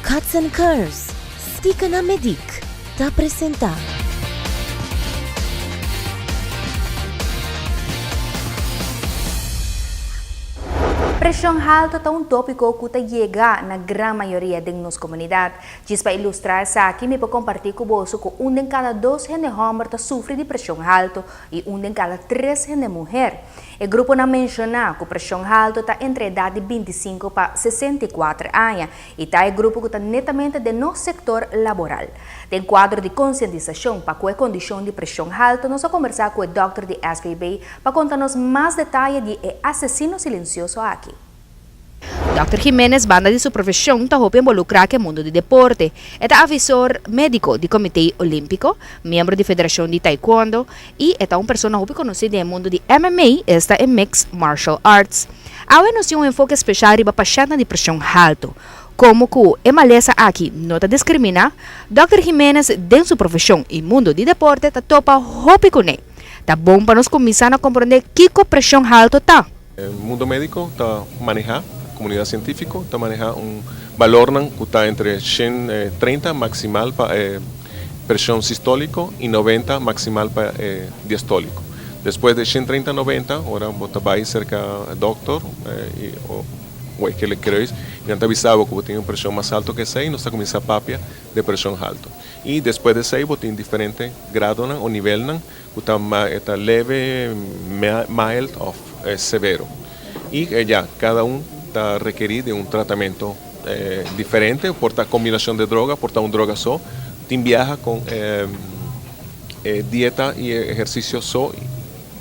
Cuts and Curves, Stica na Medic, te apresenta. Pressão alta é um tópico que chega na grande maioria de nossa comunidade. Diz para ilustrar isso aqui, me para compartilhar com você que um de cada 2 homens sofre de pressão alta e um de cada 3 mulher. O grupo não menciona que a pressão alta está entre a idade de 25 para 64 anos e está o grupo que está netamente do nosso setor laboral. Tem quadro de conscientização para a condição de pressão alta, nós vamos conversar com o Dr. de SVB para contar-nos mais detalhes de assassino silencioso aqui. Dr. Jiménez, banda de sua profissão, está involucrada no mundo do deporte. É avisor médico do Comitê Olímpico, membro da Federação de Taekwondo e é uma pessoa conhecida no mundo de MMA, esta é Mixed Martial Arts. Há um enfoque especial para pacientes de pressão alta. Como que a maleza aqui não discrimina, Dr. Jiménez, dentro sua profissão e mundo do deporte, está topa hobby com ele. Está bom para nós começar a compreender que a pressão alta está. O mundo médico está manejando, a comunidade científica está manejando valor que está entre 130 maximal para pressão sistólica e 90 maximal para diastólico. Depois de 130 a 90, agora você vai cerca do doctor o que ele quer e não avisava que você tem uma pressão mais alta que 6, nós começa a papia de pressão alta. E depois de 6, você tem diferentes grados ou níveis, que está leve, mild ou severo. E já cada está requerido de um tratamento diferente, por a combinação de droga, por uma droga só, tem viaja com dieta e exercício só,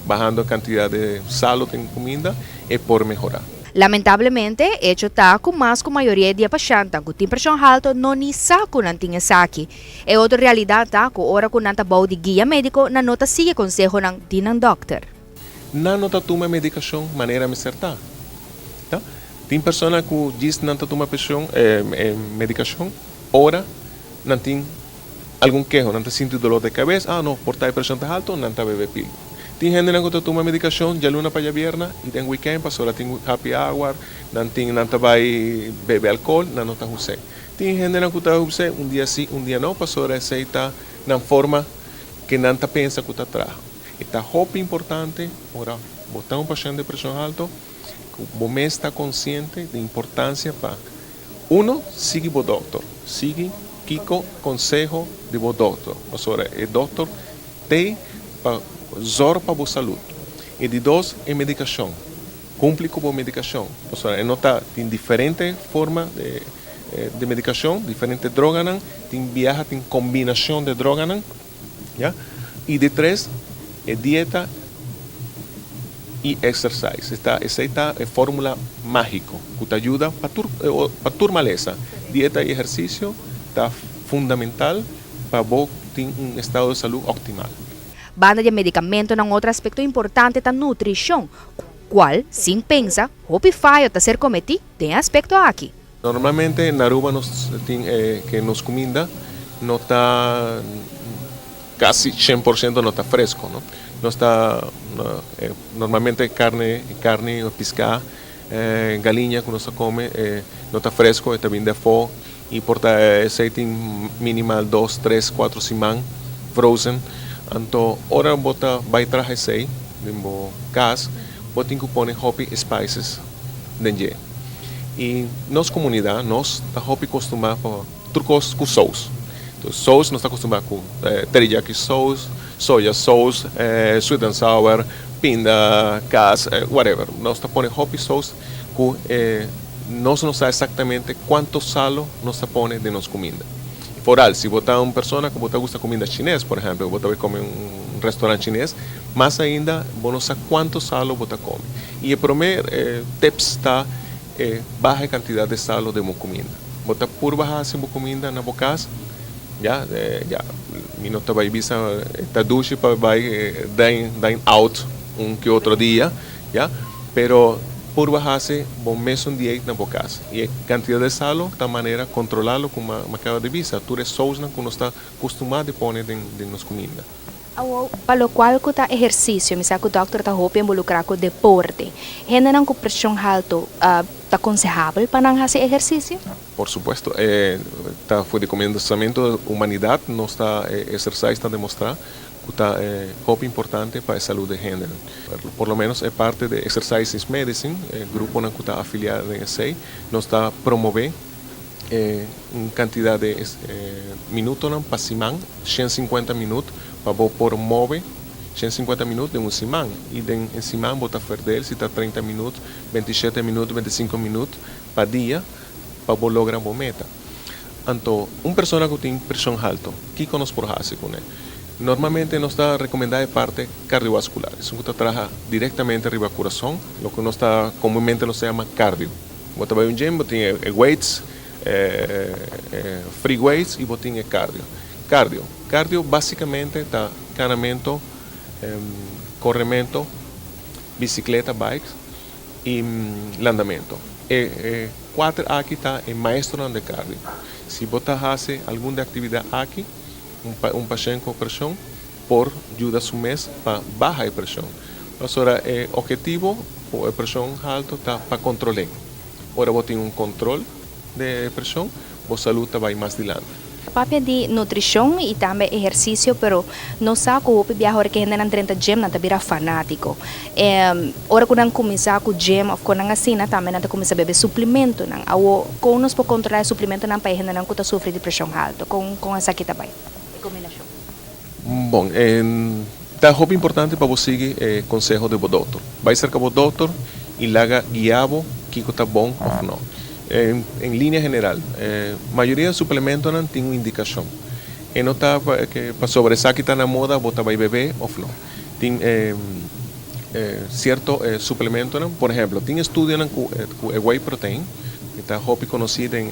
bajando a quantidade de sal em comida e por melhorar. Lamentavelmente, hecho está com mais que a maioria de pacientes que têm pressão alta não nem saco não tinha saque. É outra realidade tá que ora com nanta bau de guia médico na nota sigue consejo ng tinang doctor. Não nota toma medicação maneira me acertar. Tá? Tem pessoas que diz não toma medicação, ora não tem algum queijo, não sente dolor de cabeça, não, por estar pressão alta, não está bebe pílula. Tem gente que toma medicação de luna para viernes e tem weekend, para tem happy hour, não vai beber álcool, não está usando. Tem gente que está usando dia sim, dia não, para receita na forma que não pensa que está atrás. Está muito importante, ora, botar um paciente de pressão alta, você está consciente da importância para seguir o doutor, seguir o conselho do doutor. Ou seja, o doutor tem para zor para a saúde. E de 2 é medicação. Cumpre com a medicação. Ou seja, tem diferentes formas de medicação, diferentes drogas, tem viaja, tem combinação de drogas. ¿Ya? E de 3 é dieta e exercício. Esta é a fórmula mágica que te ajuda para tua maleza. Dieta e exercício está fundamental para você ter um estado de saúde optimal. Banda de medicamento é outro aspecto importante da nutrição, qual, sem pensar, o falha a ser cometido, tem aspecto aqui. Normalmente, na Aruba, que nos comida não está quase 100% não está fresco. Não está, normalmente, carne pescado, galinha que nós come, não está fresco, está vindo de fora, e porta aceite minimal 2, 3, 4 semanas, frozen. Então, ora bota vai trazer sei, no caso, bota tem que pôr hopi spices dentro. E nossa comunidade, nós está hopi acostumado com trucos com sauce. Então, sauce nós está acostumado com teriyaki sauce, soja sauce, sweet and sour, pinda, cas, whatever. Nós está pondo hopi sauce que nós não sabemos exatamente quanto sal nós está pondo de nossa comida. Foral, se botar uma pessoa que gosta de comida chinesa, por exemplo, você vai comer um restaurante chinês, mais ainda, você não sabe quanto sal você come. E o primeiro tips está baixa quantidade de sal de uma comida. Você por baixar sua comida na boca, já, minuto vai visa, está duche para vai dine out que outro dia, já, pero por bajarse, bom mesmo dieta na boca. E a quantidade de sal, da maneira controlarlo como acaba de vista. Tu é sauce que não está acostumado a pôr em nossa comida. Para lo cual kuta ejercicio, misa ku doctor ta hope involucrar ko deporte. Henanang ku presión alto, ta aconsejable para hacer ejercicio? Por supuesto, fue de comenzamiento de humanidad, no está ejercicio está demostrado que está hope importante para la salud de género. Por lo menos es parte de Exercise is Medicine, el grupo que está afiliado en ESEI, nos está promover una cantidad de minutos para simán, 150 minutos para promover 150 minutos de un simán y en simán bota perder si está 30 minutos, 27 minutos, 25 minutos para día para lograr una meta. Entonces, una persona que tiene presión alta, ¿qué nos por hacer con él? Normalmente nos está recomendada parte cardiovascular, eso que trabaja directamente arriba del corazón, lo que nos está comúnmente se llama cardio. Vos vais a un gym, tiene weights, free weights y vos tiene cardio. Cardio básicamente está caminamiento, corrimiento, bicicleta, bikes y andamiento. Cuatro aquí está el maestro de cardio. Si vos haces alguna actividad aquí, un paciente con presión, por ayuda a su mes para bajar la presión. Ahora, el objetivo de presión alta está para controlar. Ahora vos tienes un control de presión, vos salud va más adelante. Papia de nutrición y también ejercicio, pero no sabe cómo viajar que ainda não treina gym, não vira fanático. Ora quando começar com gym, ou quando assim, também não começa a beber suplemento, não. Ou com nos para controlar suplemento não para ainda não que sofre de pressão alta, com essa aqui também. Combinação. Bom, é importante para você seguir consejo do doutor. Vai ser com o doutor e laga guiado que está bom ou não. En línea general, mayoría de suplementos tienen una indicación. No está que para sobresalir que está en la moda, vos vais a beber o no. Tiene ciertos suplementos, por ejemplo, tiene estudios con whey protein, que está muy conocido en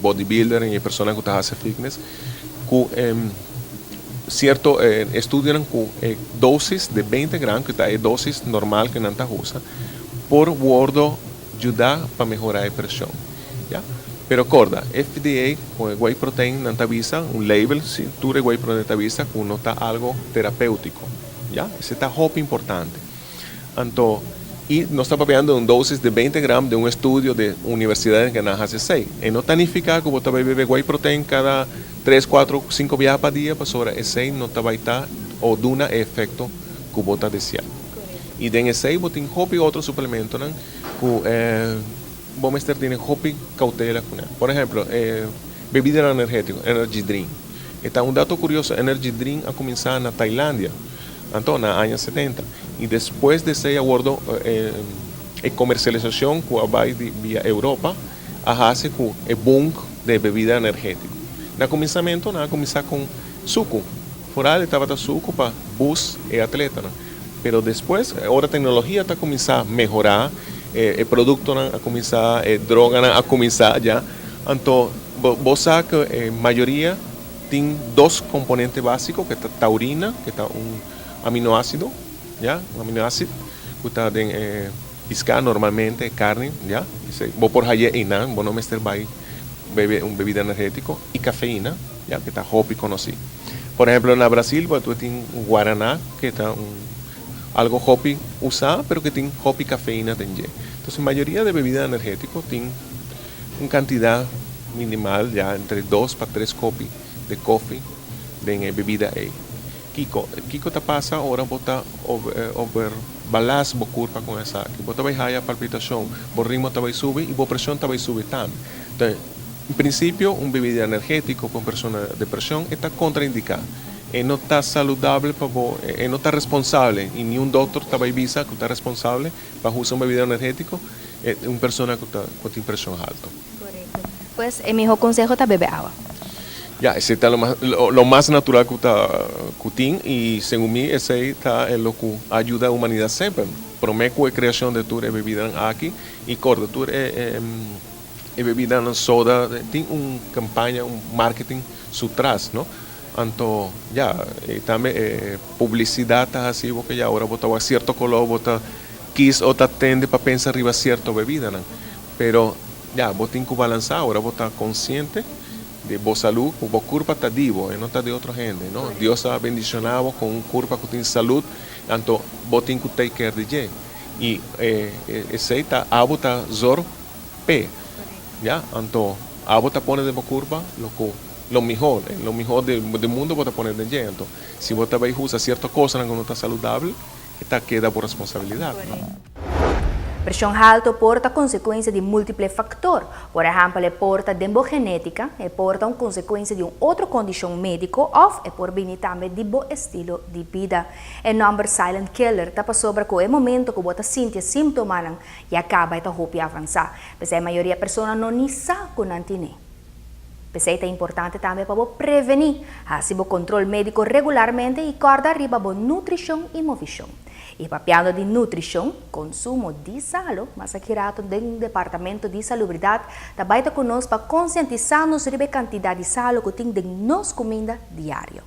bodybuilder y en personas que hacen fitness, con ciertos estudios con dosis de 20 gramos, que está dosis normal que no está usa, por gordo ayudar para mejorar la presión. ¿Ya? Pero corda, FDA con el whey protein no te avisa, un label, si tú eres whey protein te avisa que uno está algo terapéutico. ¿Ya? Ese está muy importante. Entonces, y no está papeando una dosis de 20 gramos de un estudio de universidades que hace 6. Y no significa que vos te vas a beber whey protein cada 3, 4, 5 viajes para día, pues sobre ese 6 no te va a estar o de un efecto que vos te deseas. Y de ese 6 vos tienes otro suplemento, ¿no? Vos tiene hopi cautela con él. Por ejemplo, bebida energética, energy drink. Está un dato curioso, energy drink ha comenzado en Tailandia, en los años 70. Y después de ese acuerdo, comercialización que va vía Europa, hace con el boom de bebida energética. En el comienzo, comenzó con suco. Por ahí estaba suco para bus y atleta. ¿No? Pero después, ahora la tecnología está comenzando a mejorar. El producto a comenzar, droga a comenzar ya. Entonces, vos sabes que la mayoría tiene dos componentes básicos, que está taurina, que está un aminoácido, ¿ya? Un aminoácido, que está en pescado normalmente, carne, ¿ya? Vos por allá y nada, vos no me estés bebe un bebida energético, y cafeína, ¿ya? Que está hopi conocido. Por ejemplo, en Brasil, pues, tú tienes un guaraná, que está algo hopi usado, pero que tiene hopi cafeína dentro. Entonces, la mayoría de bebidas energéticas tienen una cantidad minimal, ya entre 2 para 3 copos de coffee de bebida A. Kiko te pasa, ahora bota over balas bo curva con esa, que bota vai haya palpitación, bo ritmo te va a subir y bo presión te va a subir también. Entonces, en principio, una bebida energética con personas de presión está contraindicada. No está saludable, no está responsable, y ni un doctor te va a avisar que está responsable para usar una bebida energética, una persona que tiene presión alta. Correcto. Pues el mejor consejo es beber agua. Ya, ese está lo más natural que tiene, y según mí, ese está lo que ayuda a la humanidad siempre. Prometo la creación de tu bebida aquí, y corta, tu bebida en soda, tiene una campaña, un marketing detrás, ¿no? Entonces, ya, también publicidad así, porque ya ahora bota a cierto color, bota quis o tende para pensar arriba cierta bebida, ¿no? Pero ya, vos tienes que balanzar, ahora vos estás consciente de boa salud, o boa curva está divo, não está de outra gente, não? Deus ha bendicionado com uma curva que tem saúde, então você tem que take care de ele. E esse está, abo está zor P, já? Então, abo está pondo de boa curva, lo mejor do mundo você poner de ele. Então, se você vai usar certa coisa que não está saudável, está queda por responsabilidade. Pressão alta porta consequência de múltiplos fatores. Por exemplo, porta genética, porta uma consequência de outra condição médica ou por vir também de bom estilo de vida. O number silent killer está sobre que o momento que você sente sintomas e acaba de roupa avançar. Mas a maioria das pessoas não sabe que não tem. Mas é importante também para prevenir, assim o controle médico regularmente e corda arriba a nutrição e movição. E papiando de nutrição, consumo de salo, mas aqui rato do Departamento de Salubridade, também está conosco para conscientizar-nos sobre a quantidade de salo que tem de nossa comida diária.